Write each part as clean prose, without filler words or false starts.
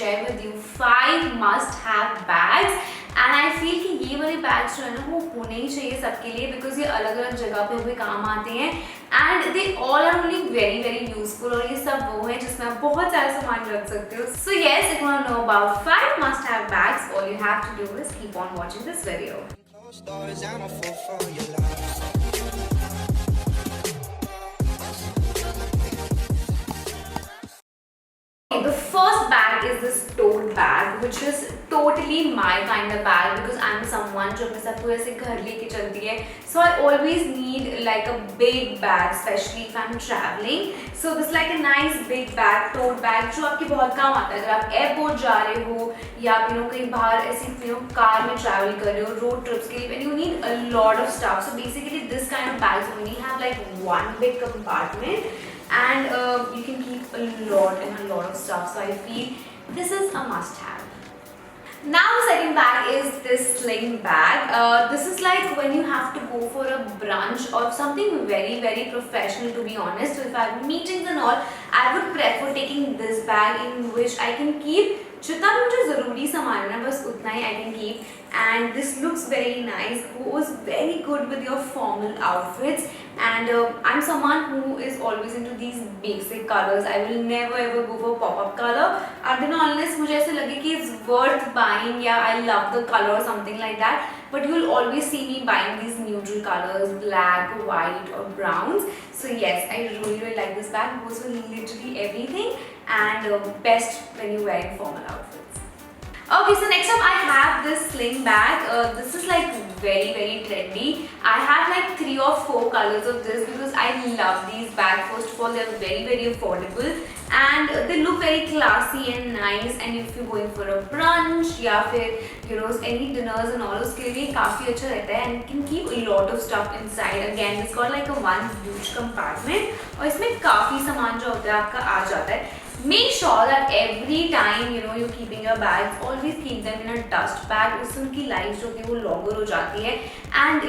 share with you 5 must-have bags. And I feel कि ये वाले बैग्स जो है ना वो होने ही चाहिए सबके लिए, बिकॉज ये अलग अलग जगह पे भी काम आते हैं and they all are only very very useful. और ये सब वो है जिसमें आप बहुत सारा सामान रख सकते हो। So yes, if you want to know about 5 must have bags, all you have to do is keep on watching this video. The first bag is this tote bag, which is totally my kind of bag because I'm someone जो अपने साथ पूरे से घर लेके चलती है. So I always need like a big bag, especially if I'm traveling. So this is like a nice big bag, tote bag जो आपके बहुत काम आता है अगर आप एयरपोर्ट जा रहे हो या कहीं बाहर ऐसी कार में ट्रैवल कर रहे हो रोड ट्रिप्स के लिए, when you need a lot of stuff. So basically this kind of bags only have like one big compartment. And you can keep a lot of stuff, so I feel this is a must-have. Now the second bag is this sling bag. This is like when you have to go for a brunch or something very very professional, to be honest. So if I have meetings and all, I would prefer taking this bag in which I can keep जितना भी मुझे ज़रूरी सामान है ना बस उतना ही I can keep. And this looks very nice, goes very good with your formal outfits. And I'm someone who is always into these basic colors. I will never ever go for pop-up color unless मुझे ऐसे लगे कि it's worth buying या I love the color or something like that. But you will always see me buying these neutral colors, black, white or browns. So yes, I really like this bag. Goes with literally everything and best when you wear formal outfits. Okay, so next up I have this sling bag. This is like very very trendy. I have like 3 or 4 colors of this because I love these bags. First of all, they are very very affordable and they look very classy and nice. And if you're going for a brunch या फिर any dinners and all, उसके लिए काफ़ी अच्छा रहता है and it can keep a lot of stuff inside. Again, it's got like a one huge compartment और इसमें काफ़ी सामान जो होता है आपका आ जाता है. Make sure that every time you're keeping your bags, always keep them in a dust bag. उससे उनकी लाइफ जो होती है वो longer हो जाती है. And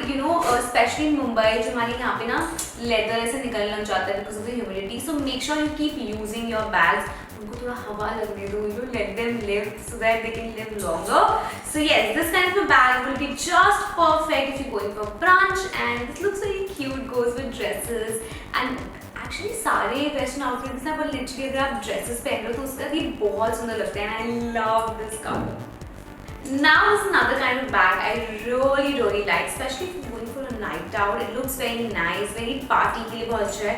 especially in Mumbai जो हमारे यहाँ पे ना leather ऐसे निकलने लग जाता है because of the humidity. So make sure you keep using your bags. उनको थोड़ा हवा लगने दो, let them live so that they can live longer. So yes, this kind of a bag will be just perfect if you're going for brunch, and this looks very cute, goes with dresses and actually सारे western outfits हैं पर literally अगर आप dresses पहन लो तो उसका भी बहुत सुंदर लगता है. And I love this colour. Now this is another kind of bag I really like, especially if you're going for a night out. It looks very nice, very party के लिए बहुत अच्छा है.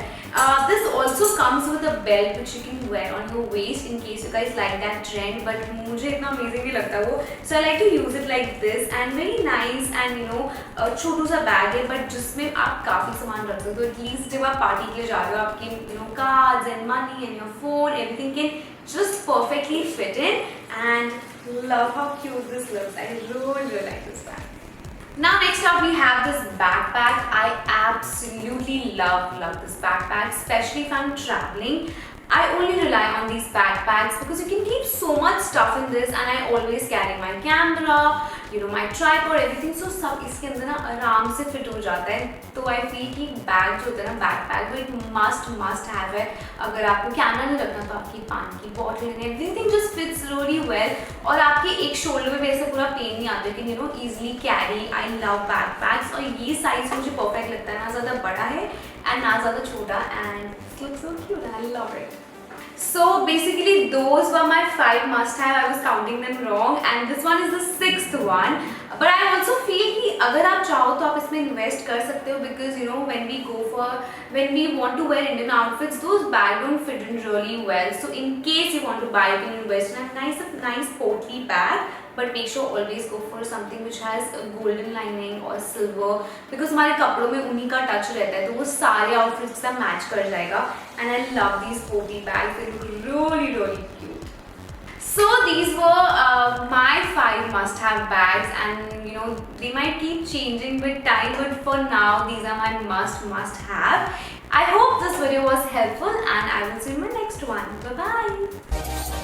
This also comes with a belt which you can wear on your waist in case you guys like that trend. But मुझे इतना amazing नहीं लगता वो, so I like to use it like this and very nice. And छोटू सा bag है but जिसमें आप काफ़ी सामान रख सकते हो. At least जब आप पार्टी के लिए जा रहे हो आपके cards and money and your phone, everything can just perfectly fit in. And love how cute this looks. I really like this bag. Now next up we have this backpack. I absolutely love this backpack, especially if I'm traveling. I only rely on these backpacks because you can keep so much stuff in this, and I always carry my camera, my tripod, everything. So सब इसके अंदर ना आराम से fit हो जाता है. तो I feel कि बैग जो होता है ना backpack वो एक must have है. अगर आपको कैमरा नहीं रखना तो आपकी पानी की bottle and everything just fits really well. और आपके एक शोल्डर में वैसे पूरा पेन नहीं आता कि easily carry. I love backpacks और ये साइज मुझे perfect लगता है. ना ज़्यादा बड़ा है and ना ज़्यादा छोटा, and it looks so cute and I love it. So basically those were my 5 must-have. I was counting them wrong and this one is the 6th one. But I also feel कि अगर आप चाहो तो आप इसमें invest कर सकते हो because when we want to wear Indian outfits, those bags don't fit in really well. So in case you want to buy it, you can invest in a nice portly bag. But make sure always go for something which has a golden lining or silver because हमारे कपड़ों में उन्हीं का touch रहता है तो वो सारे आउटफिट्स के साथ मैच कर जाएगा. And I love these portly bags. They look really cute. So these were my 5 must-have bags, and they might keep changing with time, but for now these are my must-have. I hope this video was helpful, and I will see you in my next one. Bye bye.